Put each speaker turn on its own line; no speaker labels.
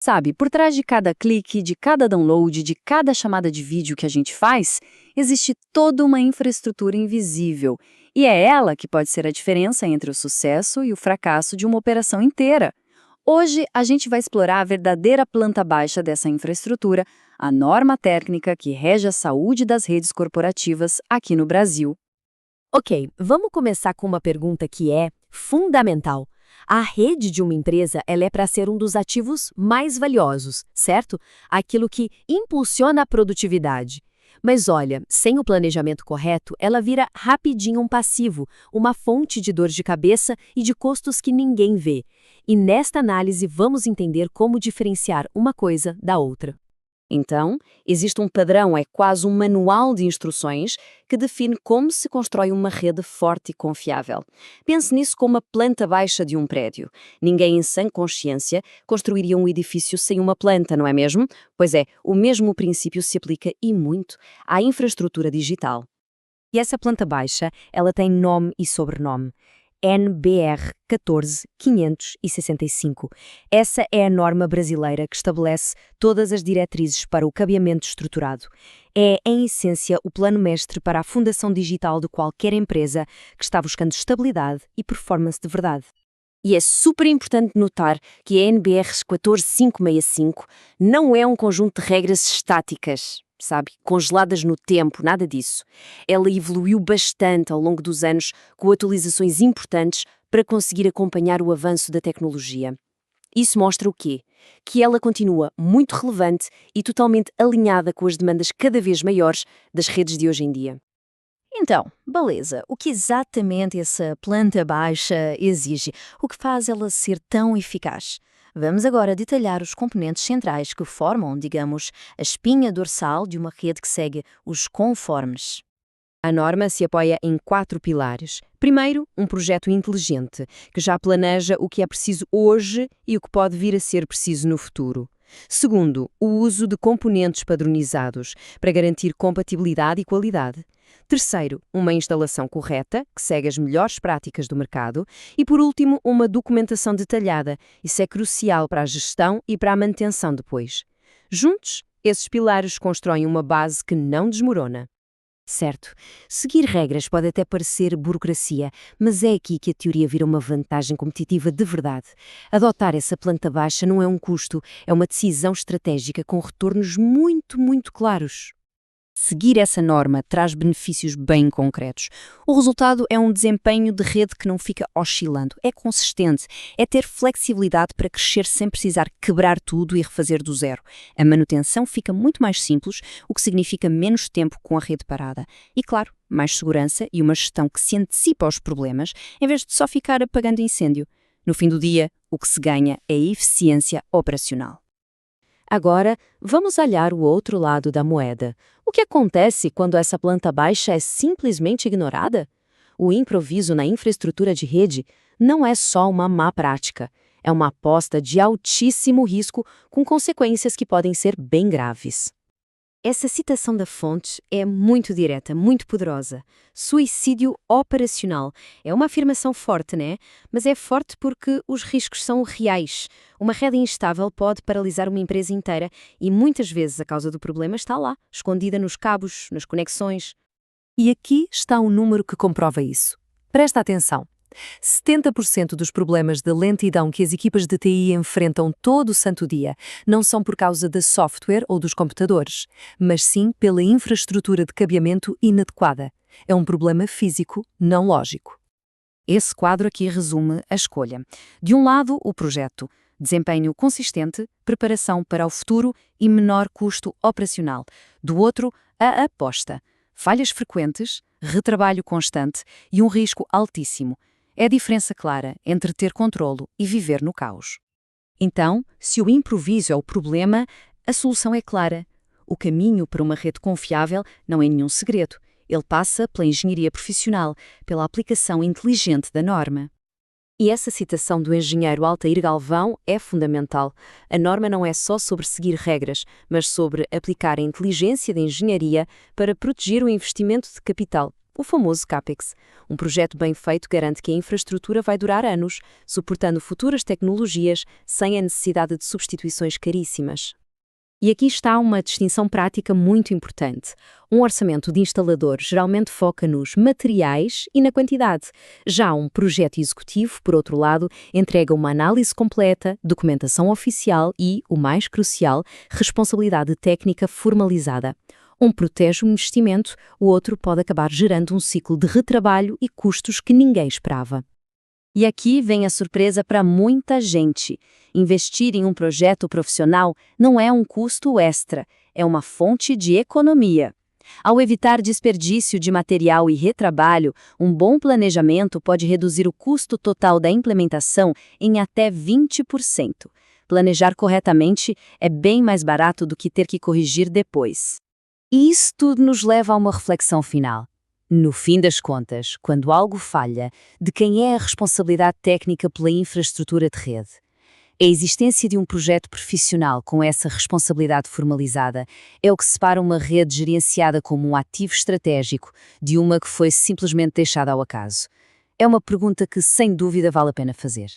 Sabe, por trás de cada clique, de cada download, de cada chamada de vídeo que a gente faz, existe toda uma infraestrutura invisível. E é ela que pode ser a diferença entre o sucesso e o fracasso de uma operação inteira. Hoje, a gente vai explorar a verdadeira planta baixa dessa infraestrutura, a norma técnica que rege a saúde das redes corporativas aqui no Brasil.
Ok, vamos começar com uma pergunta que é fundamental. A rede de uma empresa ela é para ser um dos ativos mais valiosos, certo? Aquilo que impulsiona a produtividade. Mas olha, sem o planejamento correto, ela vira rapidinho um passivo, uma fonte de dor de cabeça e de custos que ninguém vê. E nesta análise vamos entender como diferenciar uma coisa da outra.
Então, existe um padrão, é quase um manual de instruções que define como se constrói uma rede forte e confiável. Pense nisso como a planta baixa de um prédio. Ninguém em sã consciência construiria um edifício sem uma planta, não é mesmo? Pois é, o mesmo princípio se aplica e muito à infraestrutura digital.
E essa planta baixa, ela tem nome e sobrenome. NBR 14565. Essa é a norma brasileira que estabelece todas as diretrizes para o cabeamento estruturado. É, em essência, o plano mestre para a fundação digital de qualquer empresa que está buscando estabilidade e performance de verdade.
E é super importante notar que a NBR 14565 não é um conjunto de regras estáticas, sabe, congeladas no tempo, nada disso. Ela evoluiu bastante ao longo dos anos com atualizações importantes para conseguir acompanhar o avanço da tecnologia. Isso mostra o quê? Que ela continua muito relevante e totalmente alinhada com as demandas cada vez maiores das redes de hoje em dia.
Então, beleza, o que exatamente essa planta baixa exige? O que faz ela ser tão eficaz? Vamos agora detalhar os componentes centrais que formam, digamos, a espinha dorsal de uma rede que segue os conformes.
A norma se apoia em 4 pilares. Primeiro, um projeto inteligente, que já planeja o que é preciso hoje e o que pode vir a ser preciso no futuro. Segundo, o uso de componentes padronizados, para garantir compatibilidade e qualidade. Terceiro, uma instalação correta, que segue as melhores práticas do mercado. E, por último, uma documentação detalhada. Isso é crucial para a gestão e para a manutenção depois. Juntos, esses pilares constroem uma base que não desmorona.
Certo, seguir regras pode até parecer burocracia, mas é aqui que a teoria vira uma vantagem competitiva de verdade. Adotar essa planta baixa não é um custo, é uma decisão estratégica com retornos muito claros.
Seguir essa norma traz benefícios bem concretos. O resultado é um desempenho de rede que não fica oscilando, é consistente, é ter flexibilidade para crescer sem precisar quebrar tudo e refazer do zero. A manutenção fica muito mais simples, o que significa menos tempo com a rede parada. E, claro, mais segurança e uma gestão que se antecipa aos problemas, em vez de só ficar apagando incêndio. No fim do dia, o que se ganha é eficiência operacional.
Agora, vamos olhar o outro lado da moeda. O que acontece quando essa planta baixa é simplesmente ignorada? O improviso na infraestrutura de rede não é só uma má prática, é uma aposta de altíssimo risco com consequências que podem ser bem graves.
Essa citação da fonte é muito direta, muito poderosa. Suicídio operacional. É uma afirmação forte, né? Mas é forte porque os riscos são reais. Uma rede instável pode paralisar uma empresa inteira e muitas vezes a causa do problema está lá, escondida nos cabos, nas conexões.
E aqui está um número que comprova isso. Presta atenção. 70% dos problemas de lentidão que as equipas de TI enfrentam todo o santo dia não são por causa de software ou dos computadores, mas sim pela infraestrutura de cabeamento inadequada. É um problema físico, não lógico.
Esse quadro aqui resume a escolha. De um lado, o projeto, desempenho consistente, preparação para o futuro e menor custo operacional. Do outro, a aposta, falhas frequentes, retrabalho constante e um risco altíssimo. É a diferença clara entre ter controlo e viver no caos. Então, se o improviso é o problema, a solução é clara. O caminho para uma rede confiável não é nenhum segredo. Ele passa pela engenharia profissional, pela aplicação inteligente da norma.
E essa citação do engenheiro Altair Galvão é fundamental. A norma não é só sobre seguir regras, mas sobre aplicar a inteligência da engenharia para proteger o investimento de capital, o famoso CAPEX. Um projeto bem feito garante que a infraestrutura vai durar anos, suportando futuras tecnologias sem a necessidade de substituições caríssimas.
E aqui está uma distinção prática muito importante. Um orçamento de instalador geralmente foca nos materiais e na quantidade. Já um projeto executivo, por outro lado, entrega uma análise completa, documentação oficial e, o mais crucial, responsabilidade técnica formalizada. Um protege o investimento, o outro pode acabar gerando um ciclo de retrabalho e custos que ninguém esperava.
E aqui vem a surpresa para muita gente. Investir em um projeto profissional não é um custo extra, é uma fonte de economia. Ao evitar desperdício de material e retrabalho, um bom planejamento pode reduzir o custo total da implementação em até 20%. Planejar corretamente é bem mais barato do que ter que corrigir depois. E isso tudo nos leva a uma reflexão final. No fim das contas, quando algo falha, de quem é a responsabilidade técnica pela infraestrutura de rede? A existência de um projeto profissional com essa responsabilidade formalizada é o que separa uma rede gerenciada como um ativo estratégico de uma que foi simplesmente deixada ao acaso. É uma pergunta que, sem dúvida, vale a pena fazer.